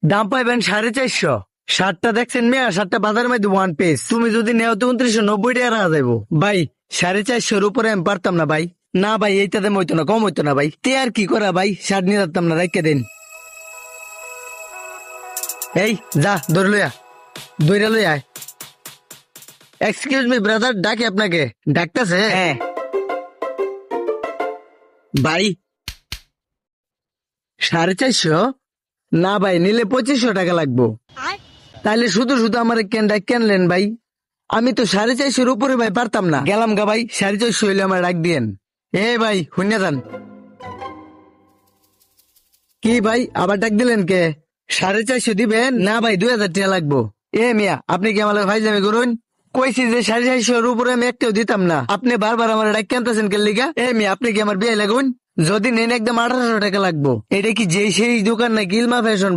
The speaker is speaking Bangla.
দাম পাইবেন 450। শার্টটা দেখছেন মেয়া, শার্টটা বাজারের মধ্যে ওয়ান পিস, তুমি যদি নেও তো 2990 টাকা রাখা যাবো ভাই। 450 উপরে আমি পারতাম না ভাই। না ভাই, এইটাতে হইতো না, কম হইতো না ভাই। তে আর কি করা ভাই, শার্ট নিয়ে যাতাম না, রেখে দিন। এই যা, ধরে লইয়া, দইরা লই আয়। এক্সকিউজ মি ব্রাদার, ডাকে আপনাকে। ডাকতেছে? হ্যাঁ ভাই। 450? না ভাই, নিলে 2500 টাকা লাগবো। তাইলে শুধু শুধু আমার কেন ডাক কেনলেন ভাই? আমি তো 450 উপরে ভাই পারতাম না, গেলাম গা ভাই। 450 হইলে আমার ডাক দিয়েন। এ ভাই শুনে যান। কি ভাই, আবার ডাক দিলেন কে? 450 দিবেন? না ভাই, 2000 টাকা লাগবো। এ মিয়া, আপনি কি আমার ফাইজলামি করুন? কইছি যে 450 উপরে আমি একটাও দিতাম না, আপনি বারবার আমার ডাক কেনতেছেন কে লিগা? এ মিয়া, আপনি কি আমার বিয়ে লাগুন? যদি নেন একদম 1800 টাকা লাগবো। এটা কি যেই সেই দোকান না গিলমা ফ্যাশন?